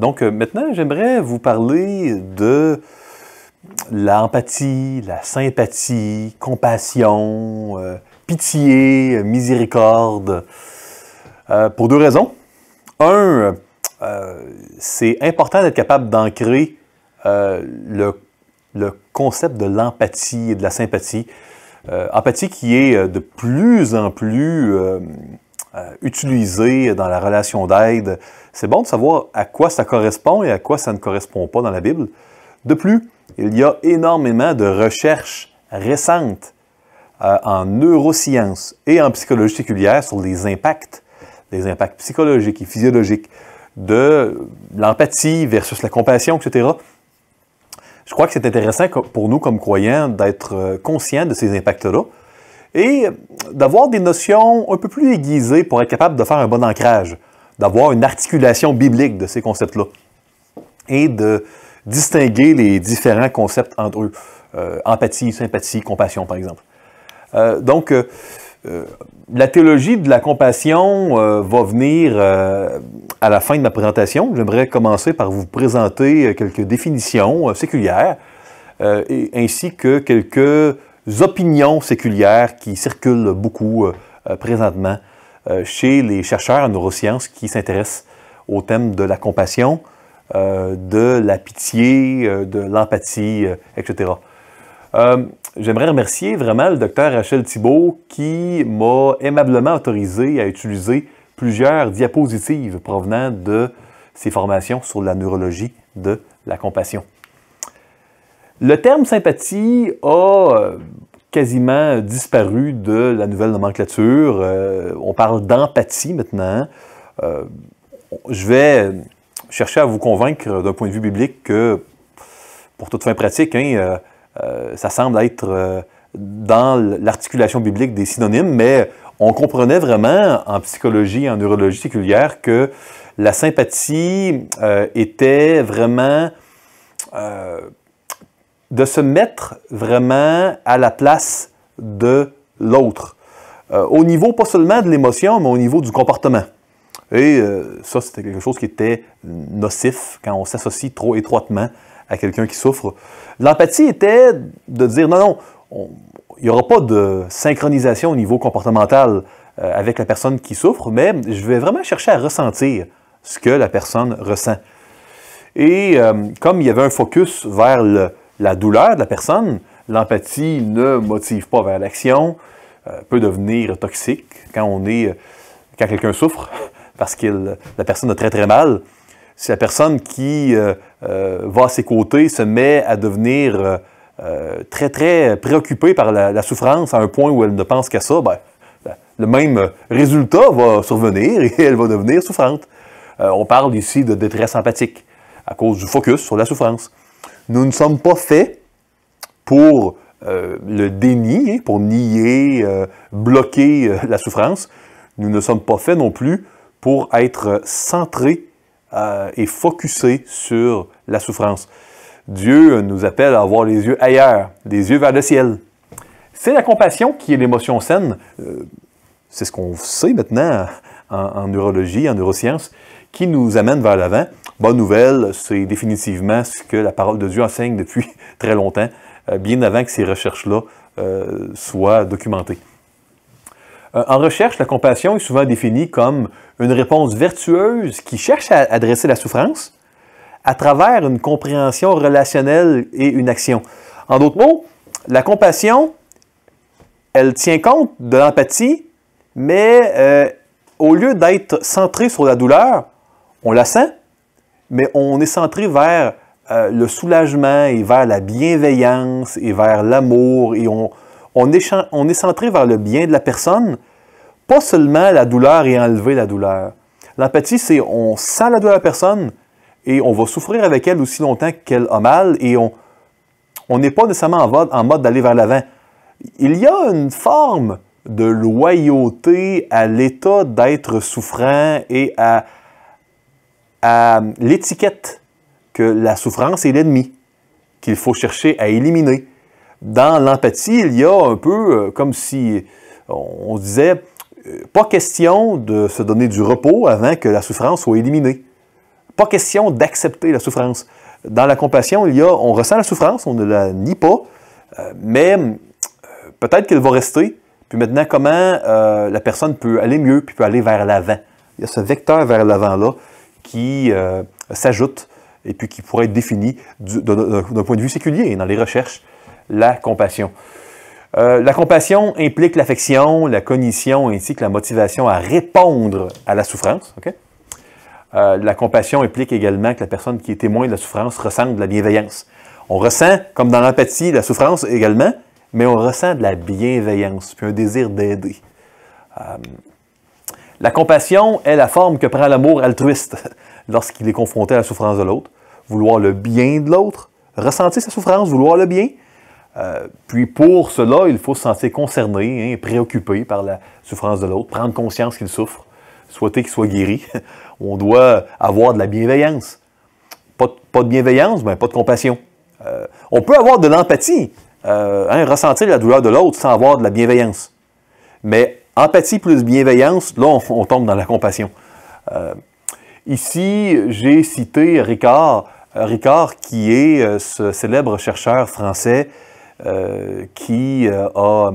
Donc maintenant, j'aimerais vous parler de l'empathie, la sympathie, compassion, pitié, miséricorde, pour deux raisons. Un, c'est important d'être capable d'ancrer le concept de l'empathie et de la sympathie. Empathie qui est de plus en plus utilisée dans la relation d'aide. C'est bon de savoir à quoi ça correspond et à quoi ça ne correspond pas dans la Bible. De plus, il y a énormément de recherches récentes en neurosciences et en psychologie séculière sur les impacts psychologiques et physiologiques de l'empathie versus la compassion, etc. Je crois que c'est intéressant pour nous, comme croyants, d'être conscients de ces impacts-là et d'avoir des notions un peu plus aiguisées pour être capable de faire un bon ancrage, d'avoir une articulation biblique de ces concepts-là et de distinguer les différents concepts entre eux. Empathie, sympathie, compassion, par exemple. Donc, la théologie de la compassion va venir à la fin de ma présentation. J'aimerais commencer par vous présenter quelques définitions séculières ainsi que quelques opinions séculières qui circulent beaucoup présentement chez les chercheurs en neurosciences qui s'intéressent au thème de la compassion, de la pitié, de l'empathie, etc. J'aimerais remercier vraiment le Dr Rachel Thibault qui m'a aimablement autorisé à utiliser plusieurs diapositives provenant de ses formations sur la neurologie de la compassion. Le terme sympathie a quasiment disparu de la nouvelle nomenclature. On parle d'empathie maintenant. Je vais chercher à vous convaincre d'un point de vue biblique que, pour toute fin pratique, ça semble être dans l'articulation biblique des synonymes, mais on comprenait vraiment en psychologie et en neurologie séculière que la sympathie était vraiment de se mettre vraiment à la place de l'autre, au niveau pas seulement de l'émotion, mais au niveau du comportement. Et ça, c'était quelque chose qui était nocif quand on s'associe trop étroitement à quelqu'un qui souffre. L'empathie était de dire non, il n'y aura pas de synchronisation au niveau comportemental avec la personne qui souffre, mais je vais vraiment chercher à ressentir ce que la personne ressent. Et comme il y avait un focus vers la douleur de la personne, l'empathie ne motive pas vers l'action, peut devenir toxique quand quelqu'un souffre parce que la personne a très très mal. Si la personne qui va à ses côtés se met à devenir très, très préoccupée par la souffrance à un point où elle ne pense qu'à ça, le même résultat va survenir et elle va devenir souffrante. On parle ici de détresse empathique à cause du focus sur la souffrance. Nous ne sommes pas faits pour le déni, pour nier, bloquer la souffrance. Nous ne sommes pas faits non plus pour être centrés et focusé sur la souffrance. Dieu nous appelle à avoir les yeux ailleurs, les yeux vers le ciel. C'est la compassion qui est l'émotion saine. C'est ce qu'on sait maintenant en neurologie, en neurosciences, qui nous amène vers l'avant. Bonne nouvelle, c'est définitivement ce que la parole de Dieu enseigne depuis très longtemps, bien avant que ces recherches-là soient documentées. En recherche, la compassion est souvent définie comme une réponse vertueuse qui cherche à adresser la souffrance à travers une compréhension relationnelle et une action. En d'autres mots, la compassion, elle tient compte de l'empathie, mais au lieu d'être centrée sur la douleur, on la sent, mais on est centré vers le soulagement et vers la bienveillance et vers l'amour et on est centré vers le bien de la personne, pas seulement la douleur et enlever la douleur. L'empathie, c'est on sent la douleur de la personne et on va souffrir avec elle aussi longtemps qu'elle a mal et on n'est pas nécessairement en mode d'aller vers l'avant. Il y a une forme de loyauté à l'état d'être souffrant et à l'étiquette que la souffrance est l'ennemi, qu'il faut chercher à éliminer. Dans l'empathie, il y a un peu comme si on disait pas question de se donner du repos avant que la souffrance soit éliminée. pas question d'accepter la souffrance. Dans la compassion, on ressent la souffrance, on ne la nie pas, mais peut-être qu'elle va rester. Puis maintenant, comment la personne peut aller mieux, puis peut aller vers l'avant. Il y a ce vecteur vers l'avant-là qui s'ajoute et puis qui pourrait être défini d'un point de vue séculier dans les recherches, la compassion. La compassion implique l'affection, la cognition ainsi que la motivation à répondre à la souffrance. Okay? La compassion implique également que la personne qui est témoin de la souffrance ressente de la bienveillance. On ressent, comme dans l'empathie, la souffrance également, mais on ressent de la bienveillance, puis un désir d'aider. La compassion est la forme que prend l'amour altruiste lorsqu'il est confronté à la souffrance de l'autre. Vouloir le bien de l'autre, ressentir sa souffrance, vouloir le bien. Puis pour cela, il faut se sentir concerné, préoccupé par la souffrance de l'autre, prendre conscience qu'il souffre, souhaiter qu'il soit guéri. On doit avoir de la bienveillance. Pas de bienveillance, ben pas de compassion. On peut avoir de l'empathie, ressentir la douleur de l'autre sans avoir de la bienveillance. Mais empathie plus bienveillance, là, on tombe dans la compassion. Ici, j'ai cité Ricard. Ricard, qui est ce célèbre chercheur français qui a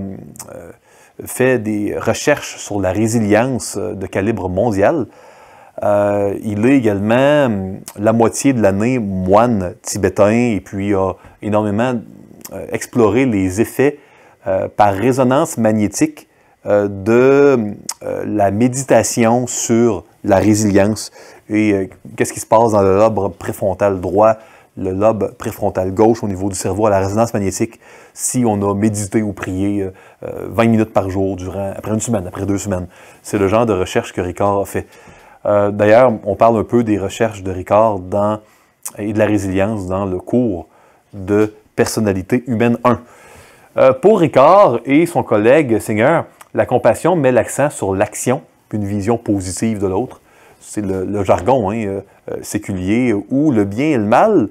fait des recherches sur la résilience de calibre mondial. Il est également la moitié de l'année moine tibétain et puis a énormément exploré les effets par résonance magnétique de la méditation sur la résilience et qu'est-ce qui se passe dans le lobe préfrontal droit, le lobe préfrontal gauche au niveau du cerveau à la résonance magnétique si on a médité ou prié 20 minutes par jour après une semaine, après 2 semaines. C'est le genre de recherche que Ricard a fait. D'ailleurs, on parle un peu des recherches de Ricard et de la résilience dans le cours de personnalité humaine 1. Pour Ricard et son collègue Singer, la compassion met l'accent sur l'action, une vision positive de l'autre. C'est le jargon séculier où le bien et le mal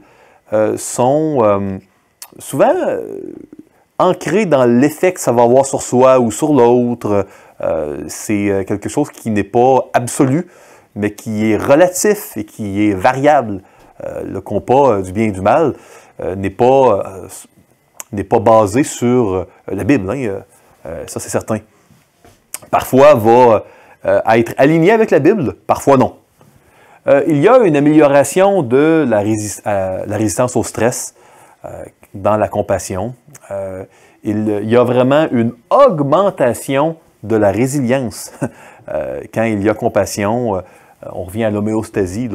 sont souvent ancrés dans l'effet que ça va avoir sur soi ou sur l'autre. C'est quelque chose qui n'est pas absolu, mais qui est relatif et qui est variable. Le compas du bien et du mal n'est pas basé sur la Bible, ça c'est certain. Parfois va être aligné avec la Bible, parfois non. Il y a une amélioration de la résistance au stress dans la compassion. Il y a vraiment une augmentation de la résilience quand il y a compassion. On revient à l'homéostasie,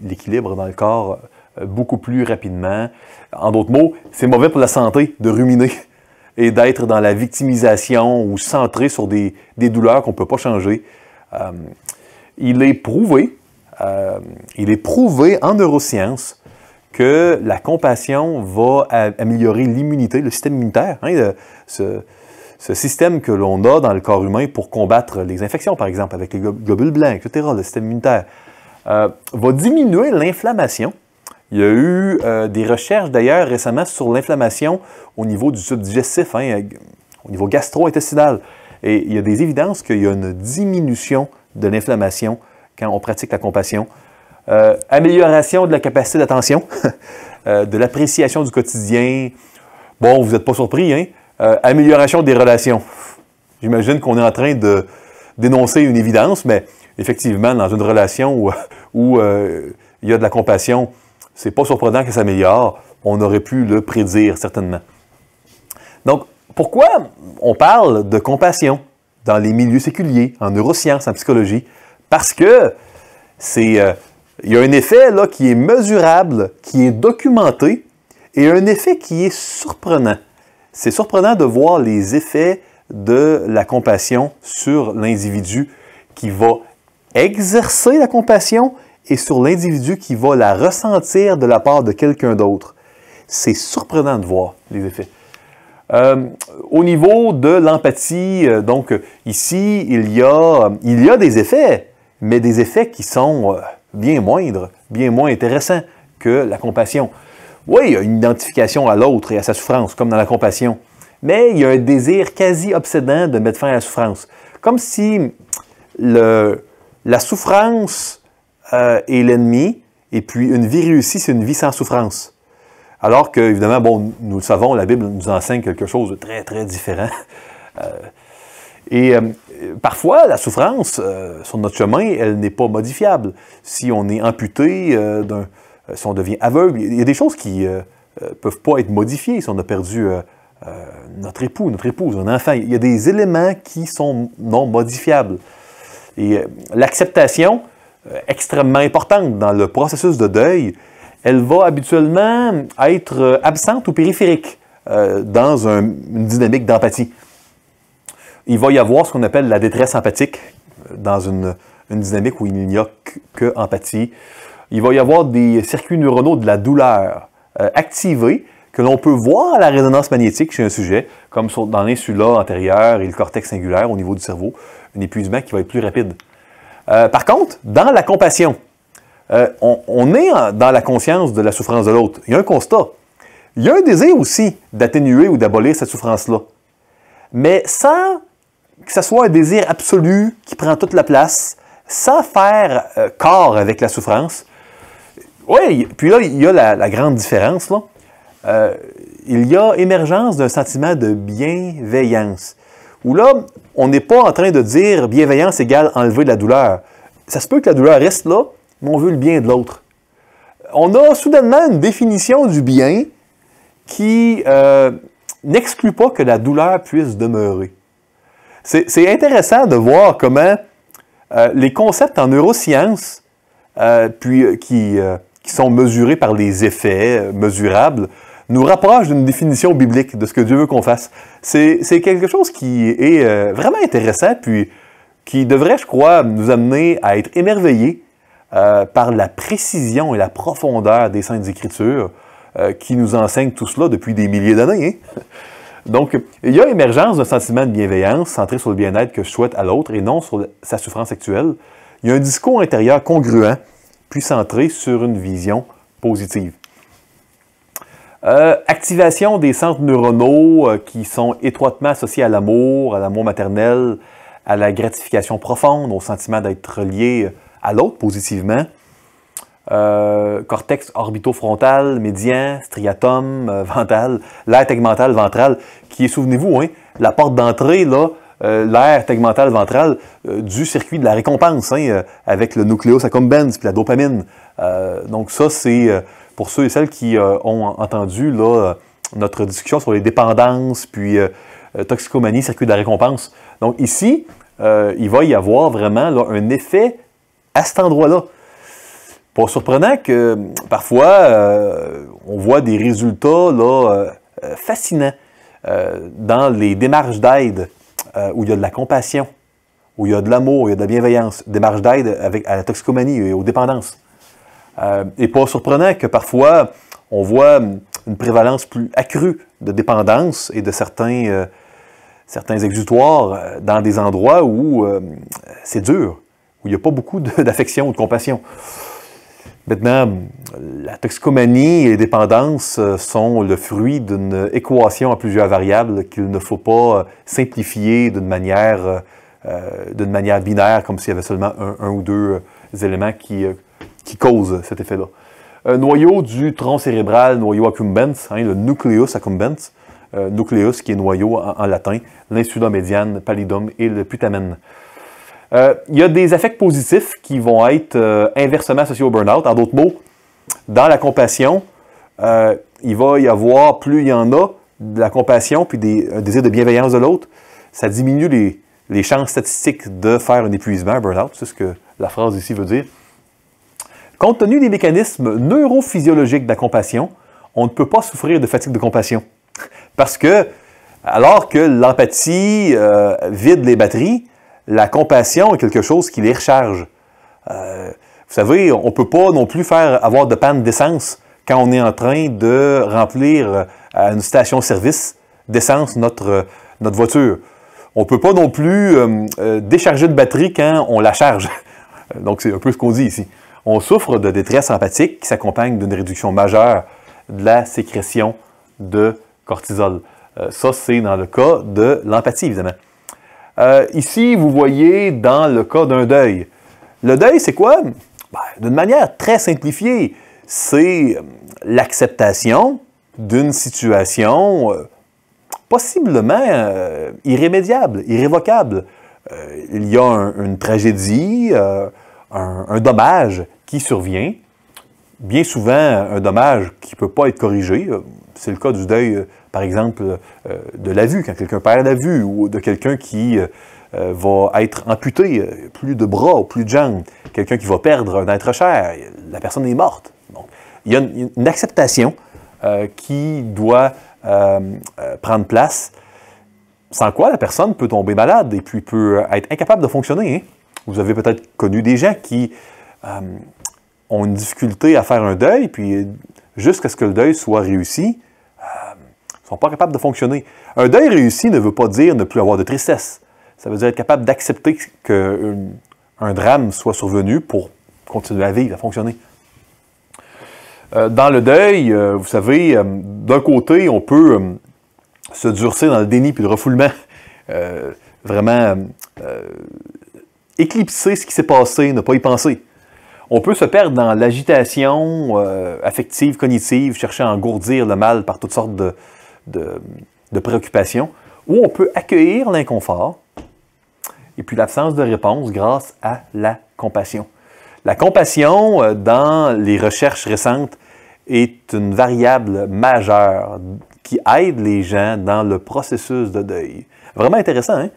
l'équilibre dans le corps beaucoup plus rapidement. En d'autres mots, c'est mauvais pour la santé de ruminer et d'être dans la victimisation ou centré sur des douleurs qu'on ne peut pas changer. Il est prouvé en neurosciences que la compassion va améliorer l'immunité, le système immunitaire, ce système que l'on a dans le corps humain pour combattre les infections, par exemple, avec les globules blancs, etc., le système immunitaire, va diminuer l'inflammation. Il y a eu des recherches, d'ailleurs, récemment sur l'inflammation au niveau du tube digestif, au niveau gastro-intestinal. Et il y a des évidences qu'il y a une diminution de l'inflammation quand on pratique la compassion. Amélioration de la capacité d'attention, de l'appréciation du quotidien. Bon, vous n'êtes pas surpris, amélioration des relations. J'imagine qu'on est en train de dénoncer une évidence, mais effectivement, dans une relation où il y a de la compassion, c'est pas surprenant que ça s'améliore. On aurait pu le prédire, certainement. Donc, pourquoi on parle de compassion dans les milieux séculiers, en neurosciences, en psychologie? Parce que il y a un effet là, qui est mesurable, qui est documenté, et un effet qui est surprenant. C'est surprenant de voir les effets de la compassion sur l'individu qui va exercer la compassion et sur l'individu qui va la ressentir de la part de quelqu'un d'autre. C'est surprenant de voir les effets. Au niveau de l'empathie, donc ici, il y a des effets, mais des effets qui sont bien moindres, bien moins intéressants que la compassion. Oui, il y a une identification à l'autre et à sa souffrance, comme dans la compassion, mais il y a un désir quasi obsédant de mettre fin à la souffrance. Comme si la souffrance est l'ennemi Et puis, une vie réussie, c'est une vie sans souffrance. Alors que, évidemment, bon, nous le savons, la Bible nous enseigne quelque chose de très, très différent. Parfois, la souffrance sur notre chemin, elle n'est pas modifiable. Si on est amputé, si on devient aveugle, il y a des choses qui ne peuvent pas être modifiées. Si on a perdu notre époux, notre épouse, un enfant, il y a des éléments qui sont non modifiables. Et l'acceptation, extrêmement importante dans le processus de deuil, elle va habituellement être absente ou périphérique dans une dynamique d'empathie. Il va y avoir ce qu'on appelle la détresse empathique dans une dynamique où il n'y a que empathie. Il va y avoir des circuits neuronaux de la douleur activés que l'on peut voir à la résonance magnétique chez un sujet, comme dans l'insula antérieure et le cortex singulaire au niveau du cerveau, un épuisement qui va être plus rapide. Par contre, dans la compassion, on est dans la conscience de la souffrance de l'autre. Il y a un constat. Il y a un désir aussi d'atténuer ou d'abolir cette souffrance-là. Mais sans que ce soit un désir absolu qui prend toute la place, sans faire corps avec la souffrance. Oui, puis là, il y a la grande différence, là. Il y a émergence d'un sentiment de bienveillance. Où là, on n'est pas en train de dire bienveillance égale enlever de la douleur. Ça se peut que la douleur reste là, mais on veut le bien de l'autre. On a soudainement une définition du bien qui n'exclut pas que la douleur puisse demeurer. C'est intéressant de voir comment les concepts en neurosciences, qui sont mesurés par les effets mesurables, nous rapprochent d'une définition biblique de ce que Dieu veut qu'on fasse. C'est quelque chose qui est vraiment intéressant, puis qui devrait, je crois, nous amener à être émerveillés par la précision et la profondeur des Saintes Écritures qui nous enseignent tout cela depuis des milliers d'années. Hein? Donc, il y a émergence d'un sentiment de bienveillance centré sur le bien-être que je souhaite à l'autre et non sur sa souffrance actuelle. Il y a un discours intérieur congruent, puis centré sur une vision positive. Activation des centres neuronaux qui sont étroitement associés à l'amour maternel, à la gratification profonde, au sentiment d'être relié à l'autre positivement. Cortex orbitofrontal, médian, striatum, ventral, l'aire tegmentale ventrale, qui est, souvenez-vous, hein, la porte d'entrée, là, l'aire tegmentale ventrale du circuit de la récompense, hein, avec le nucleus accumbens puis la dopamine. Donc ça, c'est pour ceux et celles qui ont entendu là, notre discussion sur les dépendances, puis toxicomanie, circuit de la récompense. Donc ici, il va y avoir vraiment là, un effet à cet endroit-là. Pas surprenant que parfois, on voit des résultats là, fascinants dans les démarches d'aide où il y a de la compassion, où il y a de l'amour, il y a de la bienveillance, démarches d'aide à la toxicomanie et aux dépendances. Et pas surprenant que parfois, on voit une prévalence plus accrue de dépendance et de certains exutoires dans des endroits où c'est dur, où il n'y a pas beaucoup d'affection ou de compassion. Maintenant, la toxicomanie et les dépendances sont le fruit d'une équation à plusieurs variables qu'il ne faut pas simplifier d'une manière binaire, comme s'il y avait seulement un ou deux éléments qui causent cet effet-là. Un noyau du tronc cérébral, noyau accumbens, hein, le nucleus accumbens, nucleus qui est noyau en latin, l'insula médiane, pallidum et le putamen. Il y a des affects positifs qui vont être inversement associés au burn-out. En d'autres mots, dans la compassion, il va y avoir, plus il y en a, de la compassion puis un désir de bienveillance de l'autre, ça diminue les chances statistiques de faire un épuisement, un burn-out. C'est ce que la phrase ici veut dire. Compte tenu des mécanismes neurophysiologiques de la compassion, on ne peut pas souffrir de fatigue de compassion. Parce que, alors que l'empathie vide les batteries, la compassion est quelque chose qui les recharge. Vous savez, on ne peut pas non plus avoir de panne d'essence quand on est en train de remplir à une station-service d'essence notre voiture. On ne peut pas non plus décharger de batterie quand on la charge. Donc, c'est un peu ce qu'on dit ici. On souffre de détresse empathique qui s'accompagne d'une réduction majeure de la sécrétion de cortisol. Ça, c'est dans le cas de l'empathie, évidemment. Ici, vous voyez dans le cas d'un deuil. Le deuil, c'est quoi? D'une manière très simplifiée, c'est l'acceptation d'une situation possiblement irrémédiable, irrévocable. Il y a une tragédie, un dommage qui survient. Bien souvent, un dommage qui ne peut pas être corrigé. C'est le cas du deuil, par exemple, de la vue, quand quelqu'un perd la vue, ou de quelqu'un qui va être amputé, plus de bras ou plus de jambes, quelqu'un qui va perdre un être cher, la personne est morte. Donc, il y a une acceptation qui doit prendre place, sans quoi la personne peut tomber malade et puis peut être incapable de fonctionner. Hein? Vous avez peut-être connu des gens qui ont une difficulté à faire un deuil, puis jusqu'à ce que le deuil soit réussi, ne sont pas capables de fonctionner. Un deuil réussi ne veut pas dire ne plus avoir de tristesse. Ça veut dire être capable d'accepter qu'un drame soit survenu pour continuer à vivre, à fonctionner. Dans le deuil, vous savez, d'un côté, on peut se durcir dans le déni puis le refoulement. Vraiment éclipser ce qui s'est passé, ne pas y penser. On peut se perdre dans l'agitation affective, cognitive, chercher à engourdir le mal par toutes sortes de préoccupations, ou on peut accueillir l'inconfort et puis l'absence de réponse grâce à la compassion. La compassion, dans les recherches récentes, est une variable majeure qui aide les gens dans le processus de deuil. Vraiment intéressant, hein?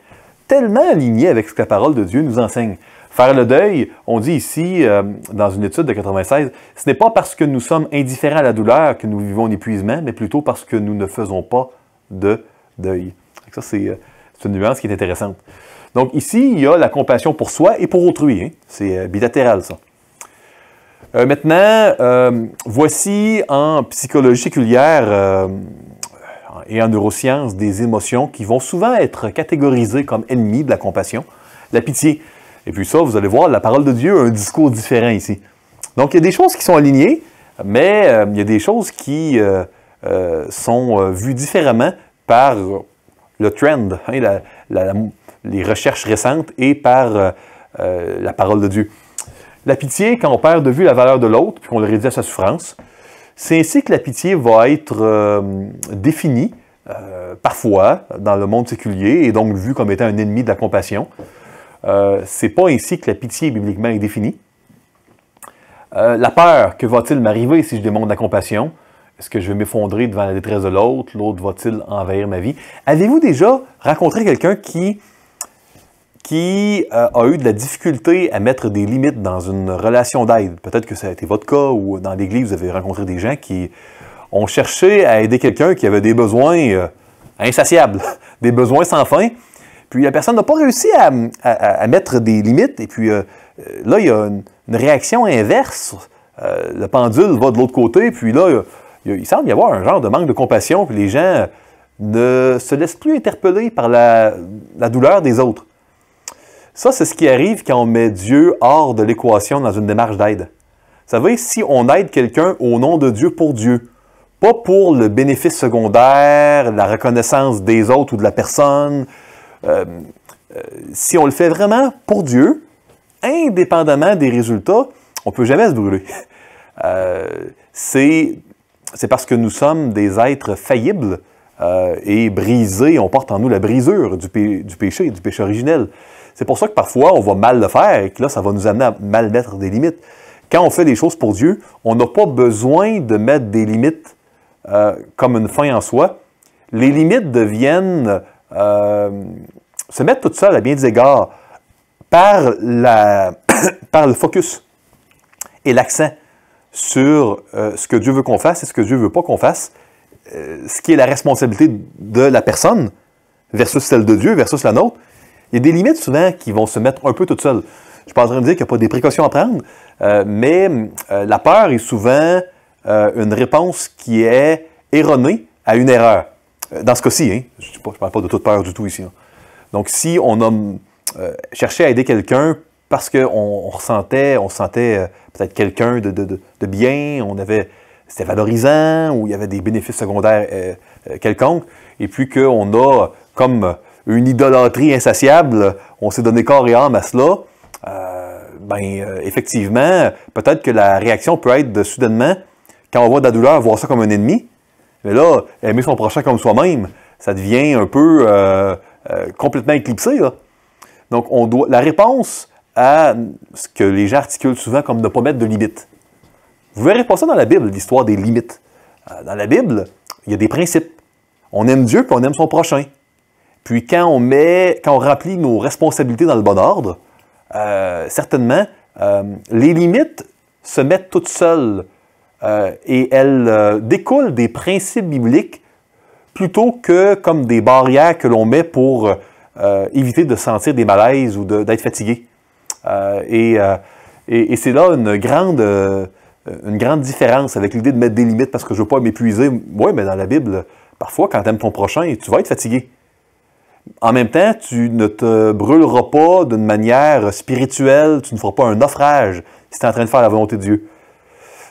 Tellement aligné avec ce que la parole de Dieu nous enseigne. Faire le deuil, on dit ici, dans une étude de 96, ce n'est pas parce que nous sommes indifférents à la douleur que nous vivons un épuisement, mais plutôt parce que nous ne faisons pas de deuil. Ça, c'est une nuance qui est intéressante. Donc ici, il y a la compassion pour soi et pour autrui. Hein? C'est bilatéral, ça. Maintenant, voici en psychologie séculière et en neurosciences des émotions qui vont souvent être catégorisées comme ennemies de la compassion. La pitié. Et puis ça, vous allez voir, la parole de Dieu a un discours différent ici. Donc, il y a des choses qui sont alignées, mais il y a des choses qui sont vues différemment par le trend, hein, les recherches récentes et par la parole de Dieu. La pitié, quand on perd de vue la valeur de l'autre, puis qu'on le réduit à sa souffrance, c'est ainsi que la pitié va être définie, parfois, dans le monde séculier, et donc vue comme étant un ennemi de la compassion. C'est pas ainsi que la pitié bibliquement est définie. La peur, que va-t-il m'arriver si je démontre la compassion? Est-ce que je vais m'effondrer devant la détresse de l'autre? L'autre va-t-il envahir ma vie? Avez-vous déjà rencontré quelqu'un qui a eu de la difficulté à mettre des limites dans une relation d'aide? Peut-être que ça a été votre cas ou dans l'Église, vous avez rencontré des gens qui ont cherché à aider quelqu'un qui avait des besoins insatiables, des besoins sans fin. Puis la personne n'a pas réussi à mettre des limites. Et puis là, il y a une réaction inverse. Le pendule va de l'autre côté. Puis là, il semble y avoir un genre de manque de compassion. Puis les gens ne se laissent plus interpeller par la douleur des autres. Ça, c'est ce qui arrive quand on met Dieu hors de l'équation dans une démarche d'aide. Vous savez, si on aide quelqu'un au nom de Dieu pour Dieu, pas pour le bénéfice secondaire, la reconnaissance des autres ou de la personne, si on le fait vraiment pour Dieu, indépendamment des résultats, on ne peut jamais se brûler. C'est parce que nous sommes des êtres faillibles et brisés, on porte en nous la brisure du péché originel. C'est pour ça que parfois, on va mal le faire et que là, ça va nous amener à mal mettre des limites. Quand on fait des choses pour Dieu, on n'a pas besoin de mettre des limites comme une fin en soi. Les limites deviennent... se mettre toute seule à bien des égards par le focus et l'accent sur ce que Dieu veut qu'on fasse et ce que Dieu ne veut pas qu'on fasse, ce qui est la responsabilité de la personne versus celle de Dieu versus la nôtre. Il y a des limites souvent qui vont se mettre un peu toutes seules. Je suis pas en train de dire qu'il n'y a pas des précautions à prendre, mais la peur est souvent une réponse qui est erronée à une erreur. Dans ce cas-ci, hein, je ne parle pas de toute peur du tout ici. Hein. Donc, si on a cherché à aider quelqu'un parce qu'on ressentait peut-être quelqu'un de bien, c'était valorisant, ou il y avait des bénéfices secondaires quelconques, et puis qu'on a comme une idolâtrie insatiable, on s'est donné corps et âme à cela, effectivement, peut-être que la réaction peut être de soudainement, quand on voit de la douleur, voir ça comme un ennemi. Mais là, aimer son prochain comme soi-même, ça devient un peu complètement éclipsé, là. Donc, la réponse à ce que les gens articulent souvent comme ne pas mettre de limites. Vous verrez pas ça dans la Bible, l'histoire des limites. Dans la Bible, il y a des principes. On aime Dieu, puis on aime son prochain. Puis quand on remplit nos responsabilités dans le bon ordre, certainement, les limites se mettent toutes seules et elles découlent des principes bibliques plutôt que comme des barrières que l'on met pour éviter de sentir des malaises ou d'être fatigué. Et c'est là une grande différence avec l'idée de mettre des limites parce que je ne veux pas m'épuiser. Oui, mais dans la Bible, parfois, quand tu aimes ton prochain, tu vas être fatigué. En même temps, tu ne te brûleras pas d'une manière spirituelle, tu ne feras pas un naufrage si tu es en train de faire la volonté de Dieu.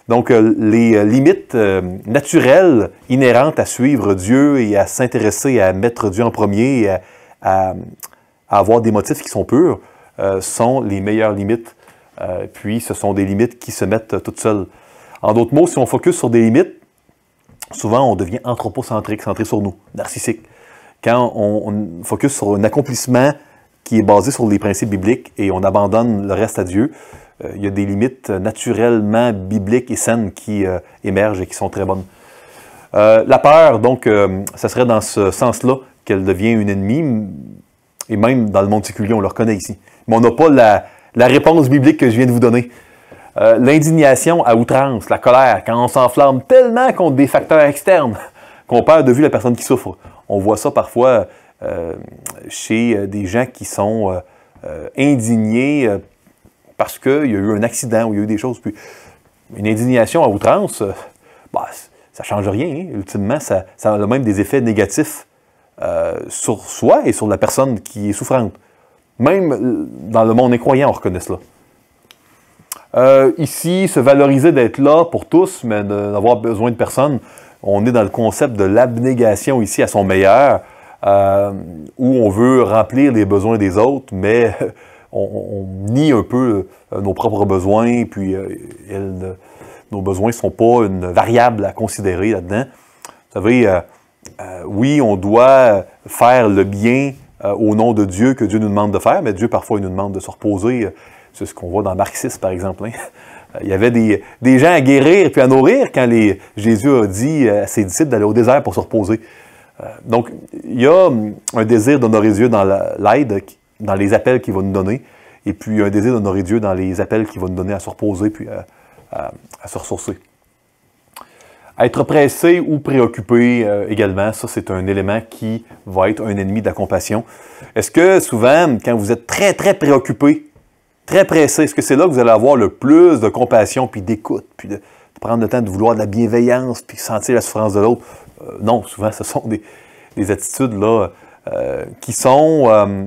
Donc, les limites naturelles, inhérentes à suivre Dieu et à s'intéresser à mettre Dieu en premier et à avoir des motifs qui sont purs, sont les meilleures limites. Puis, ce sont des limites qui se mettent toutes seules. En d'autres mots, si on focus sur des limites, souvent on devient anthropocentrique, centré sur nous, narcissique. Quand on focus sur un accomplissement qui est basé sur les principes bibliques et on abandonne le reste à Dieu, il y a des limites naturellement bibliques et saines qui émergent et qui sont très bonnes. La peur, donc, ça serait dans ce sens-là qu'elle devient une ennemie, et même dans le monde séculier, on le reconnaît ici. Mais on n'a pas la réponse biblique que je viens de vous donner. L'indignation à outrance, la colère, quand on s'enflamme tellement contre des facteurs externes qu'on perd de vue la personne qui souffre. On voit ça parfois chez des gens qui sont indignés parce qu'il y a eu un accident ou il y a eu des choses. Puis, une indignation à outrance, ça ne change rien. Hein. Ultimement, ça a même des effets négatifs sur soi et sur la personne qui est souffrante. Même dans le monde incroyant, on reconnaît cela. Ici, se valoriser d'être là pour tous, mais de n'avoir besoin de personne, on est dans le concept de l'abnégation ici à son meilleur, où on veut remplir les besoins des autres, mais on nie un peu nos propres besoins, puis nos besoins ne sont pas une variable à considérer là-dedans. Vous savez, oui, on doit faire le bien au nom de Dieu que Dieu nous demande de faire, mais Dieu parfois il nous demande de se reposer. C'est ce qu'on voit dans Marc 6, par exemple. Hein. Il y avait des gens à guérir et à nourrir quand Jésus a dit à ses disciples d'aller au désert pour se reposer. Donc, il y a un désir d'honorer Dieu dans l'aide, dans les appels qu'il va nous donner, et puis un désir d'honorer Dieu dans les appels qu'il va nous donner à se reposer puis à se ressourcer. Être pressé ou préoccupé également, ça c'est un élément qui va être un ennemi de la compassion. Est-ce que souvent, quand vous êtes très, très préoccupé, très pressé, est-ce que c'est là que vous allez avoir le plus de compassion, puis d'écoute, puis de prendre le temps de vouloir de la bienveillance, puis sentir la souffrance de l'autre? Non, souvent ce sont des attitudes là, qui sont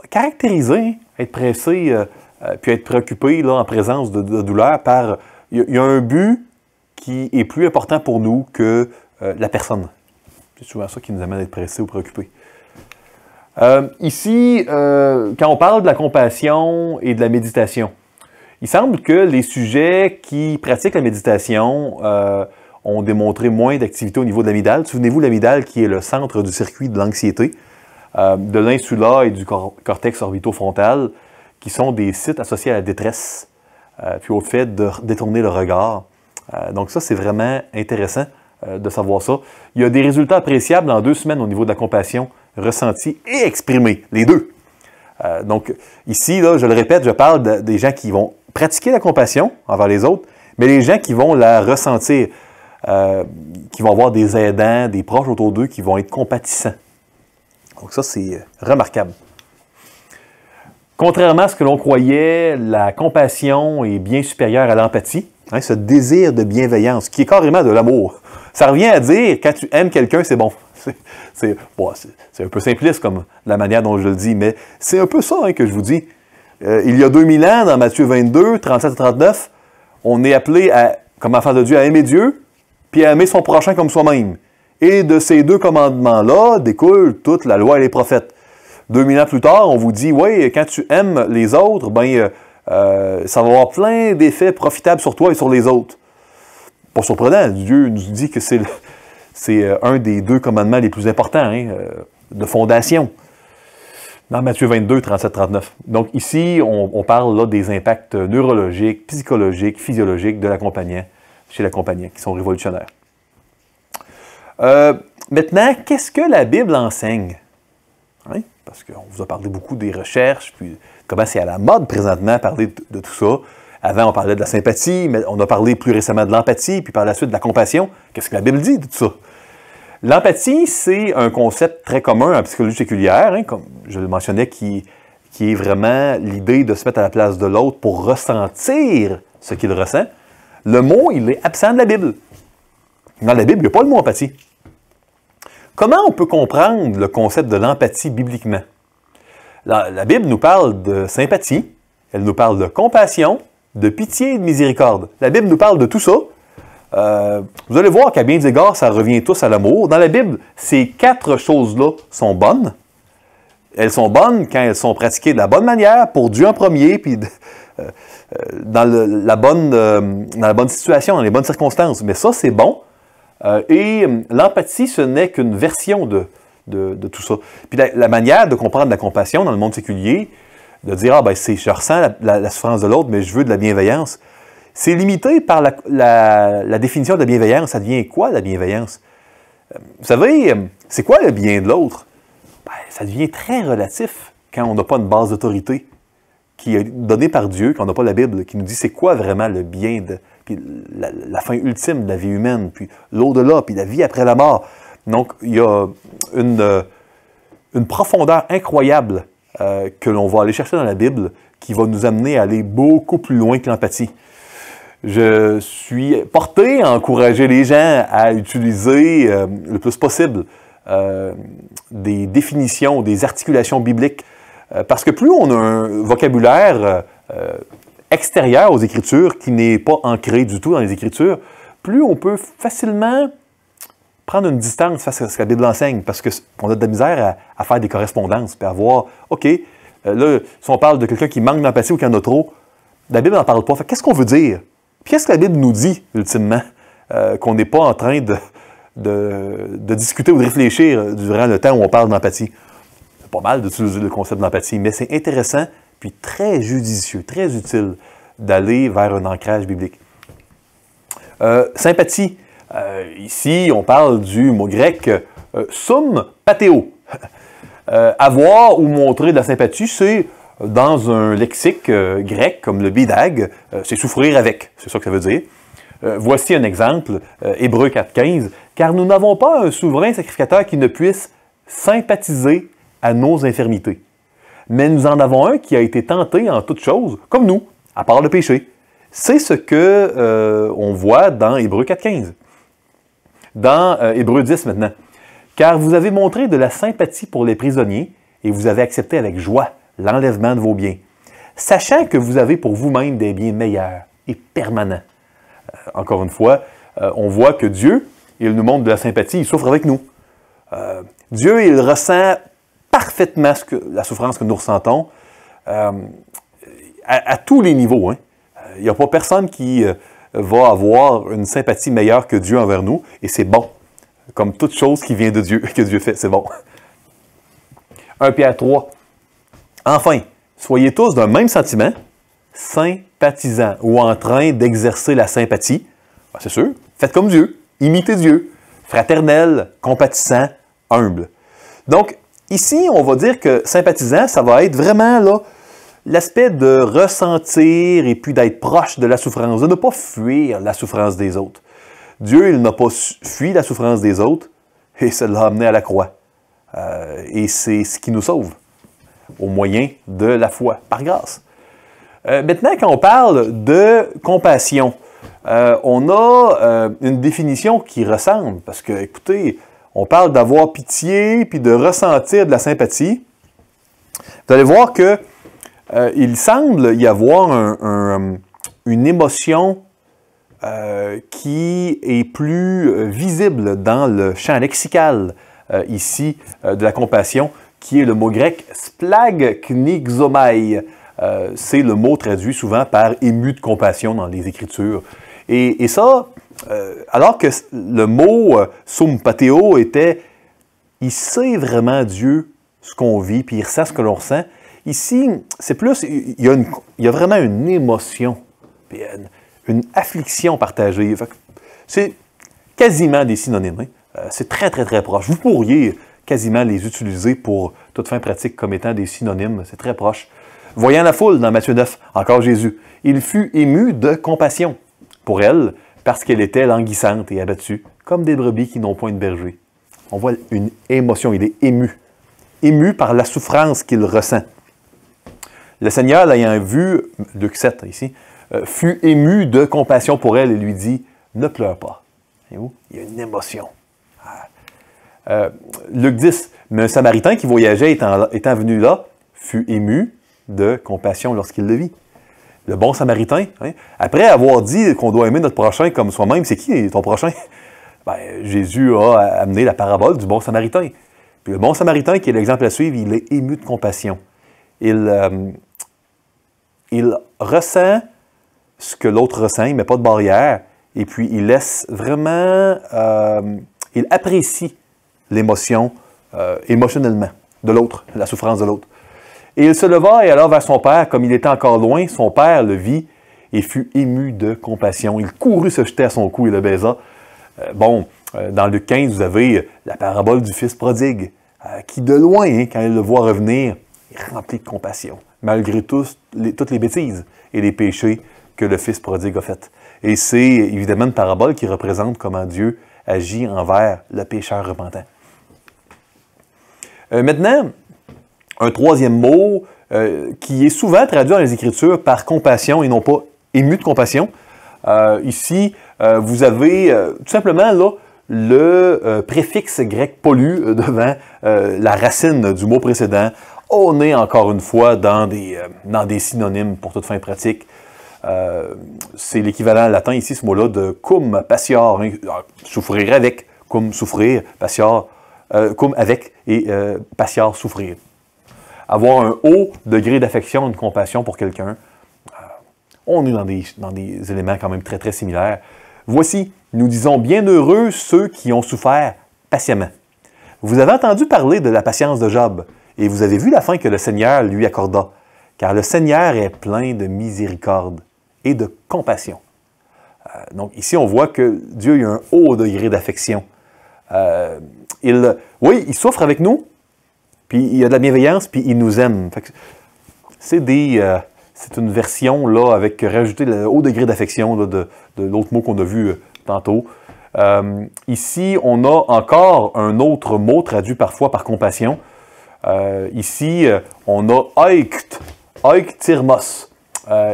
caractérisées, hein? Être pressé, puis être préoccupé là, en présence de douleur par... Il y a un but qui est plus important pour nous que la personne. C'est souvent ça qui nous amène à être pressé ou préoccupé. Ici, quand on parle de la compassion et de la méditation, il semble que les sujets qui pratiquent la méditation ont démontré moins d'activité au niveau de l'amygdale. Souvenez-vous, l'amygdale qui est le centre du circuit de l'anxiété, de l'insula et du cortex orbitofrontal, qui sont des sites associés à la détresse, puis au fait de détourner le regard. Donc ça, c'est vraiment intéressant de savoir ça. Il y a des résultats appréciables en 2 semaines au niveau de la compassion ressentie et exprimée, les deux. Donc ici, là, je le répète, je parle des gens qui vont pratiquer la compassion envers les autres, mais les gens qui vont la ressentir, qui vont avoir des aidants, des proches autour d'eux qui vont être compatissants. Donc ça, c'est remarquable. Contrairement à ce que l'on croyait, la compassion est bien supérieure à l'empathie. Hein, ce désir de bienveillance, qui est carrément de l'amour. Ça revient à dire, quand tu aimes quelqu'un, c'est bon. C'est un peu simpliste comme la manière dont je le dis, mais c'est un peu ça hein, que je vous dis. Il y a 2000 ans, dans Matthieu 22, 37 et 39, on est appelé, comme enfant de Dieu, à aimer Dieu, puis à aimer son prochain comme soi-même. Et de ces 2 commandements-là découle toute la loi et les prophètes. 2000 ans plus tard, on vous dit, oui, quand tu aimes les autres, ben, ça va avoir plein d'effets profitables sur toi et sur les autres. Pas surprenant, Dieu nous dit que c'est un des 2 commandements les plus importants, hein, de fondation. Dans Matthieu 22, 37, 39. Donc ici, on parle là, des impacts neurologiques, psychologiques, physiologiques de l'accompagnant, chez l'accompagnant, qui sont révolutionnaires. Maintenant, qu'est-ce que la Bible enseigne? Hein? Parce qu'on vous a parlé beaucoup des recherches, puis comment c'est à la mode présentement parler de tout ça. Avant, on parlait de la sympathie, mais on a parlé plus récemment de l'empathie, puis par la suite de la compassion. Qu'est-ce que la Bible dit de tout ça? L'empathie, c'est un concept très commun en psychologie séculière, hein, comme je le mentionnais, qui est vraiment l'idée de se mettre à la place de l'autre pour ressentir ce qu'il ressent. Le mot, il est absent de la Bible. Dans la Bible, il n'y a pas le mot empathie. Comment on peut comprendre le concept de l'empathie bibliquement? La Bible nous parle de sympathie, elle nous parle de compassion, de pitié et de miséricorde. La Bible nous parle de tout ça. Vous allez voir qu'à bien des égards, ça revient tous à l'amour. Dans la Bible, ces 4 choses-là sont bonnes. Elles sont bonnes quand elles sont pratiquées de la bonne manière, pour Dieu en premier, puis dans la bonne situation, dans les bonnes circonstances. Mais ça, c'est bon. Et l'empathie, ce n'est qu'une version de tout ça. Puis la manière de comprendre la compassion dans le monde séculier, de dire, ah ben je ressens la souffrance de l'autre, mais je veux de la bienveillance. C'est limité par la définition de la bienveillance. Ça devient quoi, la bienveillance? Vous savez, c'est quoi le bien de l'autre? Ben, ça devient très relatif quand on n'a pas une base d'autorité qui est donnée par Dieu, quand on n'a pas la Bible, qui nous dit c'est quoi vraiment le bien, puis la fin ultime de la vie humaine, puis l'au-delà, puis la vie après la mort. Donc, il y a une profondeur incroyable que l'on va aller chercher dans la Bible qui va nous amener à aller beaucoup plus loin que l'empathie. Je suis porté à encourager les gens à utiliser le plus possible des définitions, des articulations bibliques, parce que plus on a un vocabulaire extérieur aux Écritures, qui n'est pas ancré du tout dans les Écritures, plus on peut facilement prendre une distance face à ce que la Bible enseigne, parce qu'on a de la misère à faire des correspondances, puis à voir, OK, là, si on parle de quelqu'un qui manque d'empathie ou qui en a trop, la Bible n'en parle pas. Qu'est-ce qu'on veut dire? Puis qu'est-ce que la Bible nous dit, ultimement? Qu'on n'est pas en train de discuter ou de réfléchir durant le temps où on parle d'empathie. C'est pas mal d'utiliser le concept d'empathie, mais c'est intéressant, puis très judicieux, très utile d'aller vers un ancrage biblique. Sympathie. Ici, on parle du mot grec sum pathéo. Avoir ou montrer de la sympathie, c'est dans un lexique grec comme le bidag, c'est souffrir avec. C'est ça que ça veut dire. Voici un exemple, Hébreux 4.15. Car nous n'avons pas un souverain sacrificateur qui ne puisse sympathiser à nos infirmités. Mais nous en avons un qui a été tenté en toutes choses, comme nous, à part le péché. C'est ce que on voit dans Hébreux 4.15. Dans Hébreux 10 maintenant. Car vous avez montré de la sympathie pour les prisonniers et vous avez accepté avec joie l'enlèvement de vos biens, sachant que vous avez pour vous-même des biens meilleurs et permanents. Encore une fois, on voit que Dieu, il nous montre de la sympathie, il souffre avec nous. Dieu, il ressent parfaitement la souffrance que nous ressentons à tous les niveaux. Hein. Il n'y a pas personne qui va avoir une sympathie meilleure que Dieu envers nous, et c'est bon. Comme toute chose qui vient de Dieu, que Dieu fait, c'est bon. 1 Pierre 3. Enfin, soyez tous d'un même sentiment, sympathisants ou en train d'exercer la sympathie. Ben, c'est sûr, faites comme Dieu, imitez Dieu, fraternel, compatissant, humble. Donc, ici, on va dire que sympathisant, ça va être vraiment là l'aspect de ressentir et puis d'être proche de la souffrance, de ne pas fuir la souffrance des autres. Dieu, il n'a pas fui la souffrance des autres et ça l'a amené à la croix. Et c'est ce qui nous sauve au moyen de la foi, par grâce. Maintenant, quand on parle de compassion, on a une définition qui ressemble, parce que, écoutez, on parle d'avoir pitié puis de ressentir de la sympathie. Vous allez voir que il semble y avoir une émotion qui est plus visible dans le champ lexical ici de la compassion, qui est le mot grec splagknixomai. C'est le mot traduit souvent par ému de compassion dans les Écritures. Et ça, alors que le mot sympatheo était, il sait vraiment Dieu ce qu'on vit, puis il ressent ce que l'on ressent. Ici, c'est plus, il y a vraiment une émotion, puis une affliction partagée. C'est quasiment des synonymes. Hein? C'est très, très, très proche. Vous pourriez quasiment les utiliser pour toute fin pratique comme étant des synonymes. C'est très proche. Voyant la foule dans Matthieu 9, encore Jésus, il fut ému de compassion pour elle parce qu'elle était languissante et abattue, comme des brebis qui n'ont point de berger. On voit une émotion, il est ému. Ému par la souffrance qu'il ressent. Le Seigneur, l'ayant vu, Luc 7 ici, fut ému de compassion pour elle et lui dit « Ne pleure pas ». Il y a une émotion. Luc 10, mais un Samaritain qui voyageait étant venu là, fut ému de compassion lorsqu'il le vit. Le bon Samaritain, hein, après avoir dit qu'on doit aimer notre prochain comme soi-même, c'est qui ton prochain? Ben, Jésus a amené la parabole du bon Samaritain. Puis le bon Samaritain, qui est l'exemple à suivre, il est ému de compassion. Il ressent ce que l'autre ressent, il ne met pas de barrière, et puis il laisse vraiment, il apprécie l'émotion émotionnellement de l'autre, la souffrance de l'autre. Et il se leva et alla vers son père, comme il était encore loin, son père le vit et fut ému de compassion. Il courut se jeter à son cou et le baisa. Dans Luc 15, vous avez la parabole du fils prodigue, qui de loin, hein, quand il le voit revenir, est rempli de compassion, malgré toutes les bêtises et les péchés que le fils prodigue a fait. Et c'est évidemment une parabole qui représente comment Dieu agit envers le pécheur repentant. Maintenant, un troisième mot qui est souvent traduit dans les Écritures par compassion et non pas ému de compassion. Ici, vous avez tout simplement là, le préfixe grec pollu devant la racine du mot précédent. On est encore une fois dans des synonymes pour toute fin pratique. C'est l'équivalent latin ici, ce mot-là, de cum patior, hein, souffrir avec, cum souffrir, patior, cum avec et patior souffrir. Avoir un haut degré d'affection, de compassion pour quelqu'un. On est dans des éléments quand même très, très similaires. Voici, nous disons, bienheureux ceux qui ont souffert patiemment. Vous avez entendu parler de la patience de Job, et vous avez vu la fin que le Seigneur lui accorda, car le Seigneur est plein de miséricorde et de compassion. Donc ici, on voit que Dieu a un haut degré d'affection. Il souffre avec nous, puis il a de la bienveillance, puis il nous aime. C'est une version là, avec rajouter le haut degré d'affection de l'autre mot qu'on a vu tantôt. Ici, on a encore un autre mot traduit parfois par compassion. Ici, on a oiktirmos.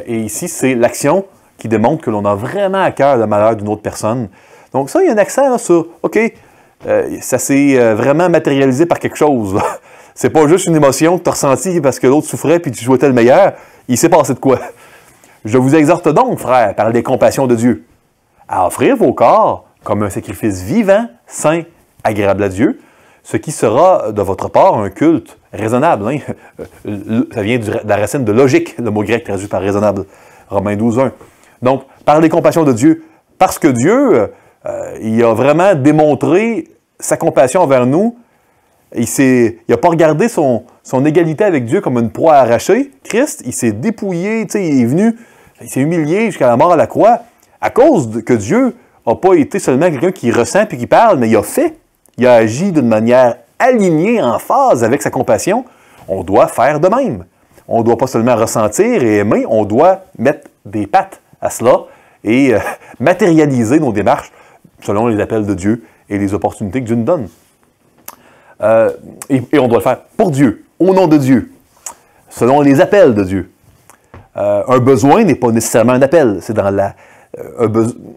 Et ici, c'est l'action qui démontre que l'on a vraiment à cœur le malheur d'une autre personne. Donc ça, il y a un accent là, sur, OK, ça s'est vraiment matérialisé par quelque chose. C'est pas juste une émotion que tu as ressentie parce que l'autre souffrait puis tu souhaitais le meilleur. Il s'est passé de quoi? Je vous exhorte donc, frères, par les compassions de Dieu, à offrir vos corps comme un sacrifice vivant, saint, agréable à Dieu, ce qui sera de votre part un culte raisonnable. Hein? Ça vient de la racine de logique, le mot grec traduit par raisonnable. Romains 12, 1. Donc, par les compassions de Dieu, parce que Dieu, il a vraiment démontré sa compassion envers nous. Il n'a pas regardé son égalité avec Dieu comme une proie arrachée. Christ, il s'est dépouillé, il est venu, il s'est humilié jusqu'à la mort à la croix, à cause que Dieu n'a pas été seulement quelqu'un qui ressent puis qui parle, mais il a fait. Il a agi d'une manière alignée, en phase avec sa compassion. On doit faire de même. On ne doit pas seulement ressentir et aimer, on doit mettre des pattes à cela et matérialiser nos démarches selon les appels de Dieu et les opportunités que Dieu nous donne. Et on doit le faire pour Dieu, au nom de Dieu, selon les appels de Dieu. Un besoin n'est pas nécessairement un appel. C'est dans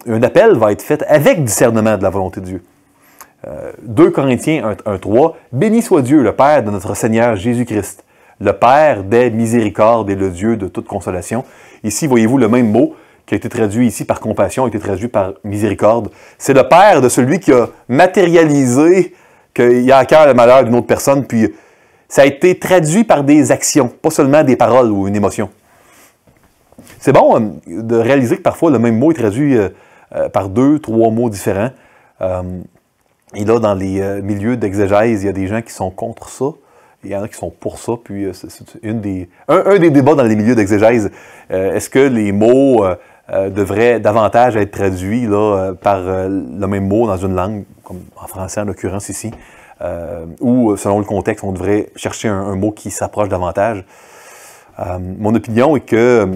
un appel va être fait avec discernement de la volonté de Dieu. 2 Corinthiens 1:3, béni soit Dieu, le Père de notre Seigneur Jésus-Christ, le Père des miséricordes et le Dieu de toute consolation. Ici, voyez-vous, le même mot qui a été traduit ici par compassion a été traduit par miséricorde. C'est le Père de celui qui a matérialisé qu'il a à cœur le malheur d'une autre personne, puis ça a été traduit par des actions, pas seulement des paroles ou une émotion. C'est bon de réaliser que parfois le même mot est traduit par 2, 3 mots différents. Et là, dans les milieux d'exégèse, il y a des gens qui sont contre ça. Il y en a qui sont pour ça. Puis c'est un des débats dans les milieux d'exégèse. Est-ce que les mots devraient davantage être traduits là, par le même mot dans une langue, comme en français en l'occurrence ici, ou selon le contexte, on devrait chercher un mot qui s'approche davantage? Mon opinion est que,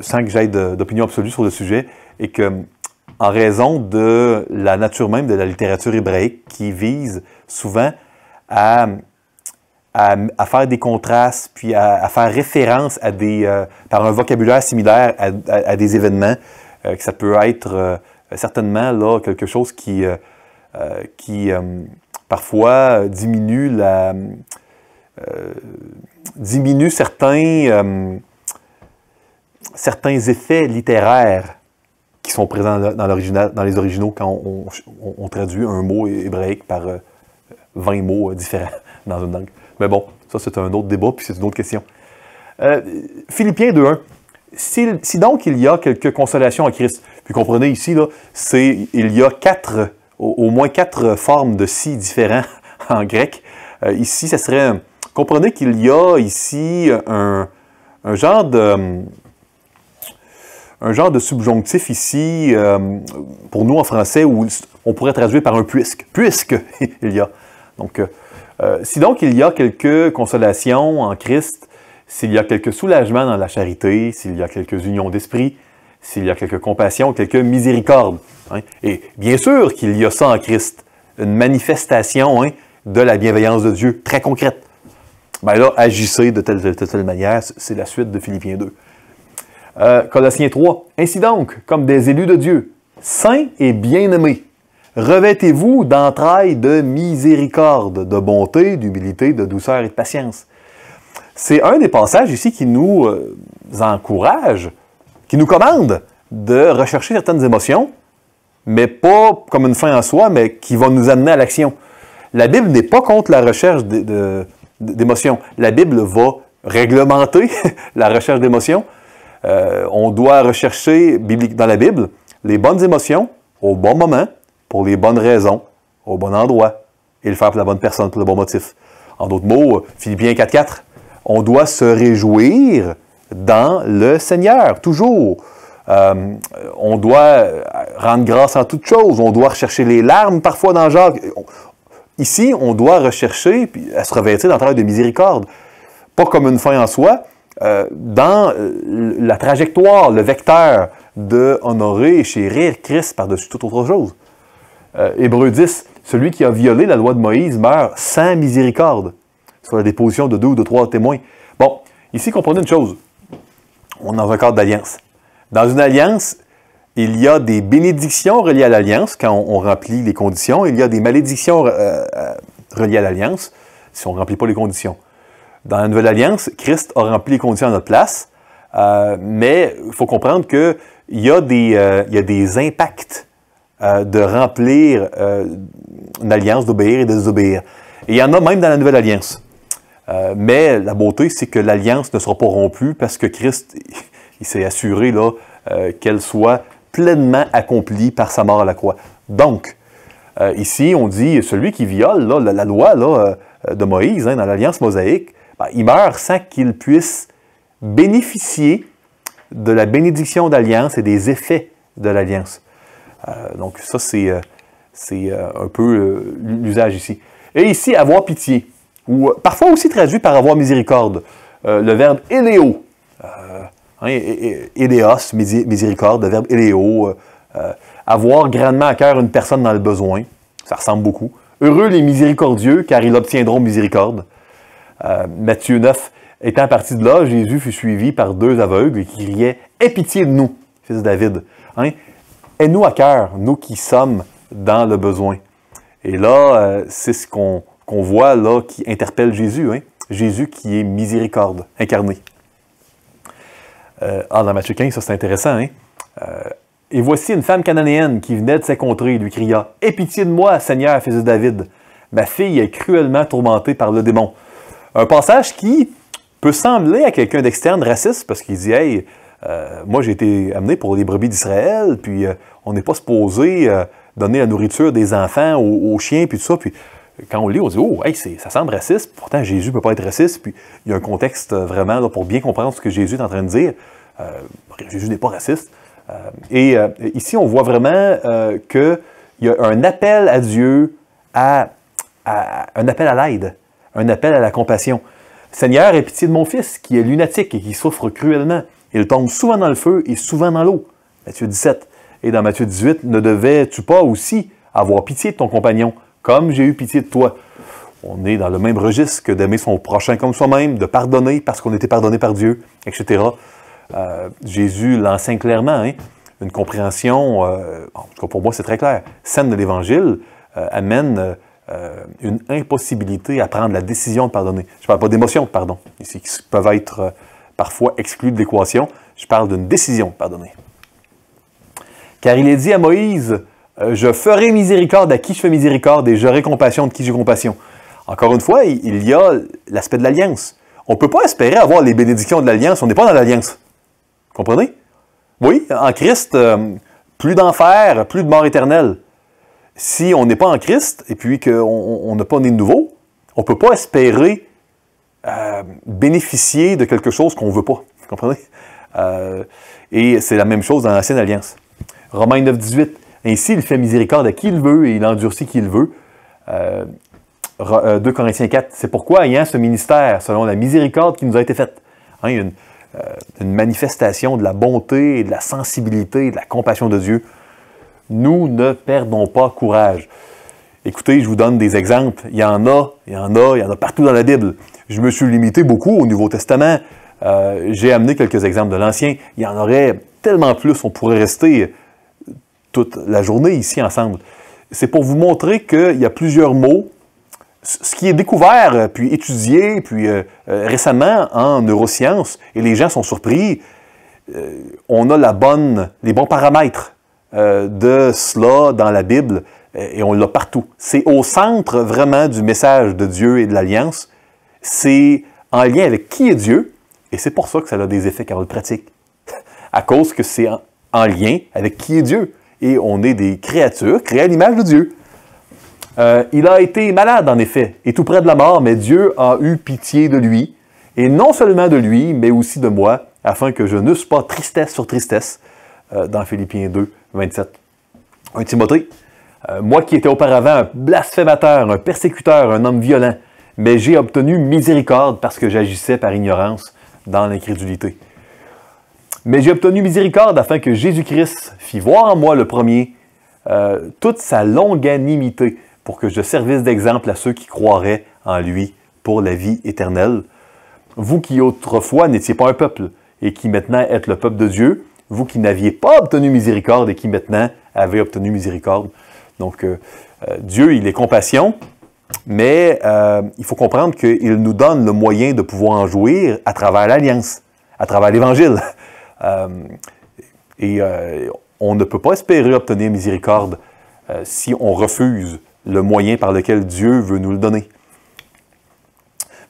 sans que j'aie d'opinion absolue sur le sujet, est que en raison de la nature même de la littérature hébraïque qui vise souvent à faire des contrastes, puis à faire référence à par un vocabulaire similaire à des événements, que ça peut être certainement là, quelque chose qui parfois diminue certains effets littéraires qui sont présents dans les originaux quand on traduit un mot hébraïque par 20 mots différents dans une langue. Mais bon, ça c'est un autre débat, puis c'est une autre question. Philippiens 2.1. Si donc il y a quelques consolations en Christ, puis comprenez ici, là, il y a au moins quatre formes de si différents en grec. Ici, ça serait... Comprenez qu'il y a ici un genre de subjonctif ici, pour nous en français, où on pourrait traduire par un puisque. Puisque il y a. Donc, si donc il y a quelques consolations en Christ, s'il y a quelques soulagements dans la charité, s'il y a quelques unions d'esprit, s'il y a quelques compassions, quelques miséricordes. Hein, et bien sûr qu'il y a ça en Christ, une manifestation de la bienveillance de Dieu, très concrète. Ben là, agissez de telle manière, c'est la suite de Philippiens 2. Colossiens 3. Ainsi donc, comme des élus de Dieu, saints et bien-aimés, revêtez-vous d'entrailles de miséricorde, de bonté, d'humilité, de douceur et de patience. C'est un des passages ici qui nous encourage, qui nous commande de rechercher certaines émotions, mais pas comme une fin en soi, mais qui va nous amener à l'action. La Bible n'est pas contre la recherche d'émotions. La Bible va réglementer la recherche d'émotions. On doit rechercher dans la Bible les bonnes émotions au bon moment, pour les bonnes raisons, au bon endroit, et le faire pour la bonne personne, pour le bon motif. En d'autres mots, Philippiens 4.4, on doit se réjouir dans le Seigneur, toujours. On doit rendre grâce en toutes choses, on doit rechercher les larmes parfois dans Jacques. Ici, on doit rechercher puis à se revêtir d'entrailles de miséricorde, pas comme une fin en soi, dans la trajectoire, le vecteur de honorer et chérir Christ par-dessus toute autre chose. Hébreux 10, celui qui a violé la loi de Moïse meurt sans miséricorde, sur la déposition de 2 ou de 3 témoins. Bon, ici, comprenez une chose, on est dans un cadre d'alliance. Dans une alliance, il y a des bénédictions reliées à l'alliance quand on remplit les conditions, il y a des malédictions reliées à l'alliance si on ne remplit pas les conditions. Dans la Nouvelle Alliance, Christ a rempli les conditions à notre place, mais il faut comprendre qu'il y a des impacts de remplir une alliance, d'obéir et de désobéir. Et il y en a même dans la Nouvelle Alliance. Mais la beauté, c'est que l'alliance ne sera pas rompue parce que Christ, il s'est assuré là, qu'elle soit pleinement accomplie par sa mort à la croix. Donc, ici, on dit, celui qui viole là, la loi là, de Moïse, dans l'alliance mosaïque, il meurt sans qu'il puisse bénéficier de la bénédiction d'alliance et des effets de l'alliance. Donc ça, c'est un peu l'usage ici. Et ici, avoir pitié, ou parfois aussi traduit par avoir miséricorde. Le verbe « éléo », éléos, miséricorde, le verbe « éléo », avoir grandement à cœur une personne dans le besoin, ça ressemble beaucoup. « Heureux les miséricordieux, car ils obtiendront miséricorde ». Matthieu 9, étant parti de là, Jésus fut suivi par 2 aveugles qui criaient « Aie pitié de nous, fils de David ». Aie-nous à cœur, nous qui sommes dans le besoin. Et là, c'est ce qu'on voit là qui interpelle Jésus. Jésus qui est miséricorde, incarné. Dans Matthieu 15, ça c'est intéressant. Et voici une femme cananéenne qui venait de ses contrées et lui cria « Aie pitié de moi, Seigneur, fils de David. Ma fille est cruellement tourmentée par le démon. » Un passage qui peut sembler à quelqu'un d'externe raciste parce qu'il dit « Hey, moi j'ai été amené pour les brebis d'Israël, puis on n'est pas supposé donner la nourriture des enfants aux chiens, puis tout ça. » Puis quand on lit, on dit « Oh, hey, ça semble raciste. Pourtant, Jésus ne peut pas être raciste. » Puis il y a un contexte vraiment là, pour bien comprendre ce que Jésus est en train de dire. Jésus n'est pas raciste. Ici, on voit vraiment qu'il y a un appel à Dieu, un appel à l'aide, un appel à la compassion. « Seigneur, aie pitié de mon fils, qui est lunatique et qui souffre cruellement. Il tombe souvent dans le feu et souvent dans l'eau. » Matthieu 17. Et dans Matthieu 18, « Ne devais-tu pas aussi avoir pitié de ton compagnon, comme j'ai eu pitié de toi? » On est dans le même registre que d'aimer son prochain comme soi-même, de pardonner parce qu'on était pardonné par Dieu, etc. Jésus l'enseigne clairement, hein? Une compréhension, en tout cas pour moi c'est très clair, saine de l'Évangile amène une impossibilité à prendre la décision de pardonner. Je ne parle pas d'émotion de pardon, ici, qui peuvent être parfois exclues de l'équation. Je parle d'une décision de pardonner. Car il est dit à Moïse, « Je ferai miséricorde à qui je fais miséricorde et j'aurai compassion de qui j'ai compassion. » Encore une fois, il y a l'aspect de l'alliance. On ne peut pas espérer avoir les bénédictions de l'alliance, on n'est pas dans l'alliance. Comprenez? Oui, en Christ, plus d'enfer, plus de mort éternelle. Si on n'est pas en Christ et puis qu'on n'a pas né de nouveau, on ne peut pas espérer bénéficier de quelque chose qu'on ne veut pas. Vous comprenez? Et c'est la même chose dans l'Ancienne Alliance. Romains 9, 18. Ainsi, il fait miséricorde à qui il veut et il endurcit qui il veut. 2 Corinthiens 4. C'est pourquoi, ayant ce ministère, selon la miséricorde qui nous a été faite, hein, il y a une manifestation de la bonté et de la sensibilité et de la compassion de Dieu, nous ne perdons pas courage. Écoutez, je vous donne des exemples. Il y en a partout dans la Bible. Je me suis limité beaucoup au Nouveau Testament. J'ai amené quelques exemples de l'Ancien. Il y en aurait tellement plus. On pourrait rester toute la journée ici ensemble. C'est pour vous montrer qu'il y a plusieurs mots. Ce qui est découvert, puis étudié, puis récemment en neurosciences, et les gens sont surpris, on a les bons paramètres de cela dans la Bible, et on l'a partout. C'est au centre vraiment du message de Dieu et de l'Alliance. C'est en lien avec qui est Dieu, et c'est pour ça que ça a des effets quand on le pratique. À cause que c'est en lien avec qui est Dieu. Et on est des créatures créées à l'image de Dieu. Il a été malade, en effet, et tout près de la mort, mais Dieu a eu pitié de lui, et non seulement de lui, mais aussi de moi, afin que je n'eusse pas tristesse sur tristesse, dans Philippiens 2, 27. 1 Timothée, moi qui étais auparavant un blasphémateur, un persécuteur, un homme violent, mais j'ai obtenu miséricorde parce que j'agissais par ignorance dans l'incrédulité. Mais j'ai obtenu miséricorde afin que Jésus-Christ fît voir en moi le premier toute sa longanimité, pour que je servisse d'exemple à ceux qui croiraient en lui pour la vie éternelle. Vous qui autrefois n'étiez pas un peuple, et qui maintenant êtes le peuple de Dieu, vous qui n'aviez pas obtenu miséricorde, et qui maintenant avez obtenu miséricorde. Donc, Dieu, il est compassion, mais il faut comprendre qu'il nous donne le moyen de pouvoir en jouir à travers l'Alliance, à travers l'Évangile. On ne peut pas espérer obtenir miséricorde si on refuse le moyen par lequel Dieu veut nous le donner.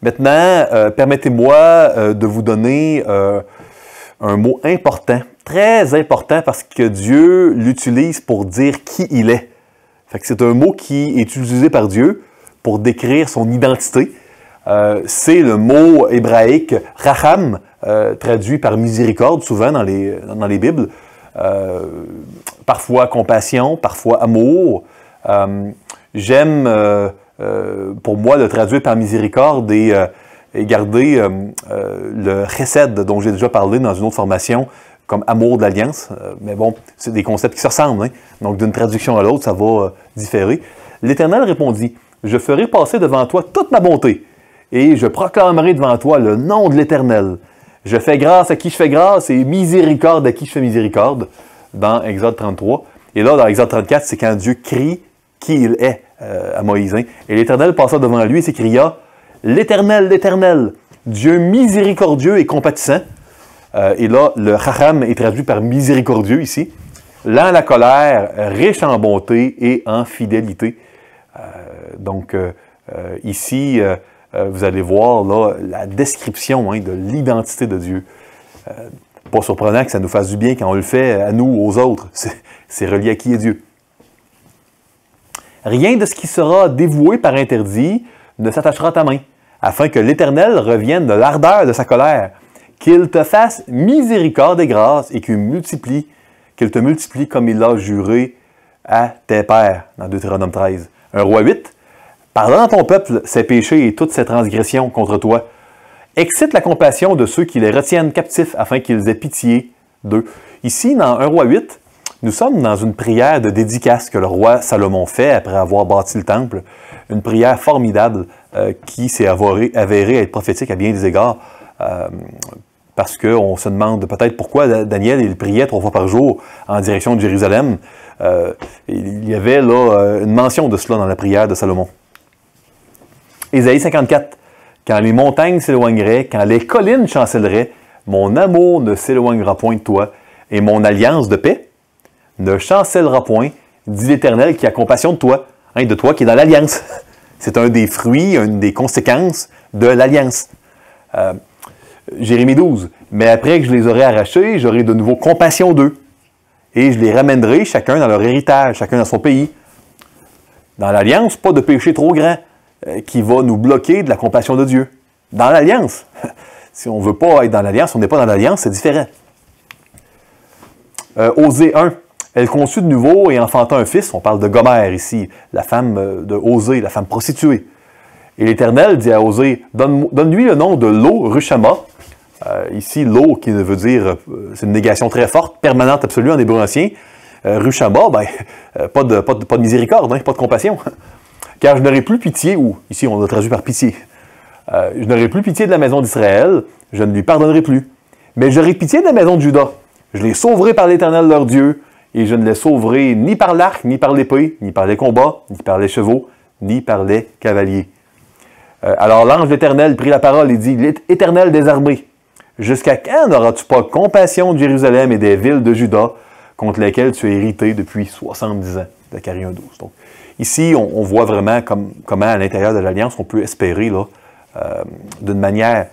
Maintenant, permettez-moi de vous donner un mot important, très important, parce que Dieu l'utilise pour dire qui il est. Fait que c'est un mot qui est utilisé par Dieu pour décrire son identité. C'est le mot hébraïque « racham », traduit par « miséricorde » souvent dans les Bibles. Parfois compassion, parfois amour. J'aime, pour moi, le traduire par miséricorde et garder le chesed dont j'ai déjà parlé dans une autre formation comme amour de l'Alliance. Mais bon, c'est des concepts qui se ressemblent. Hein? Donc, d'une traduction à l'autre, ça va différer. L'Éternel répondit, « Je ferai passer devant toi toute ma bonté, et je proclamerai devant toi le nom de l'Éternel. Je fais grâce à qui je fais grâce, et miséricorde à qui je fais miséricorde. » Dans Exode 33. Et là, dans Exode 34, c'est quand Dieu crie qui il est à Moïse. Hein? Et l'Éternel passa devant lui et s'écria, « L'Éternel, l'Éternel, Dieu miséricordieux et compatissant. » Et là, le chacham est traduit par miséricordieux ici. Lent à la colère, riche en bonté et en fidélité. Donc, ici, vous allez voir là, la description de l'identité de Dieu. Pas surprenant que ça nous fasse du bien quand on le fait à nous, aux autres. C'est relié à qui est Dieu. Rien de ce qui sera dévoué par interdit ne s'attachera à ta main, afin que l'Éternel revienne de l'ardeur de sa colère, qu'il te fasse miséricorde et grâce, et qu'il te multiplie comme il l'a juré à tes pères, dans Deutéronome 13. 1 Roi 8. Pardonne à ton peuple ses péchés et toutes ses transgressions contre toi. Excite la compassion de ceux qui les retiennent captifs, afin qu'ils aient pitié d'eux. Ici, dans 1 Roi 8, nous sommes dans une prière de dédicace que le roi Salomon fait après avoir bâti le temple. Une prière formidable qui s'est avérée être prophétique à bien des égards. Parce qu'on se demande peut-être pourquoi Daniel il priait 3 fois par jour en direction de Jérusalem. Il y avait là une mention de cela dans la prière de Salomon. Ésaïe 54. Quand les montagnes s'éloigneraient, quand les collines chancelleraient, mon amour ne s'éloignera point de toi, et mon alliance de paix ne chancellera point, dit l'Éternel qui a compassion de toi qui est dans l'alliance. C'est un des fruits, une des conséquences de l'alliance. Jérémie 12. Mais après que je les aurai arrachés, j'aurai de nouveau compassion d'eux, et je les ramènerai chacun dans leur héritage, chacun dans son pays. Dans l'alliance, pas de péché trop grand qui va nous bloquer de la compassion de Dieu. Dans l'alliance. Si on ne veut pas être dans l'alliance, on n'est pas dans l'alliance, c'est différent. Osée 1. Elle conçut de nouveau et enfanta un fils. On parle de Gomère ici, la femme de Osée, la femme prostituée. Et l'Éternel dit à Osée, donne-lui le nom de Lo Rushama. Ici, Lo, qui veut dire, c'est une négation très forte, permanente, absolue en hébreu ancien. Rushama, pas de miséricorde, pas de compassion. Car je n'aurai plus pitié, ou ici on l'a traduit par pitié. Je n'aurai plus pitié de la maison d'Israël, je ne lui pardonnerai plus. Mais j'aurai pitié de la maison de Juda. Je les sauverai par l'Éternel leur Dieu, et je ne les sauverai ni par l'arc, ni par l'épée, ni par les combats, ni par les chevaux, ni par les cavaliers. Alors l'ange de l'Éternel prit la parole et dit, l'Éternel des armées, jusqu'à quand n'auras-tu pas compassion de Jérusalem et des villes de Juda, contre lesquelles tu es hérité depuis 70 ans? Zacharie 1, 12. Donc, ici, on voit vraiment comment à l'intérieur de l'Alliance, on peut espérer, d'une manière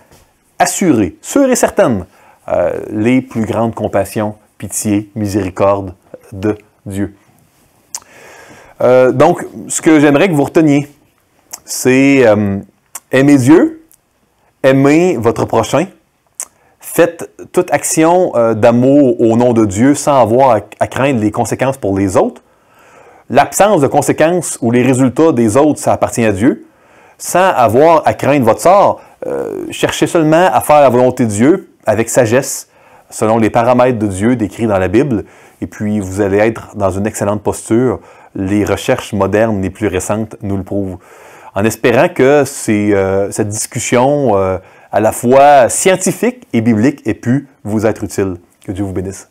assurée, sûre et certaine, les plus grandes compassions, pitié, miséricorde de Dieu. Donc, ce que j'aimerais que vous reteniez, c'est aimer Dieu, aimer votre prochain, faites toute action d'amour au nom de Dieu sans avoir à craindre les conséquences pour les autres. L'absence de conséquences ou les résultats des autres, ça appartient à Dieu. Sans avoir à craindre votre sort, cherchez seulement à faire la volonté de Dieu avec sagesse, selon les paramètres de Dieu décrits dans la Bible, et puis vous allez être dans une excellente posture. Les recherches modernes les plus récentes nous le prouvent. En espérant que cette discussion à la fois scientifique et biblique ait pu vous être utile. Que Dieu vous bénisse.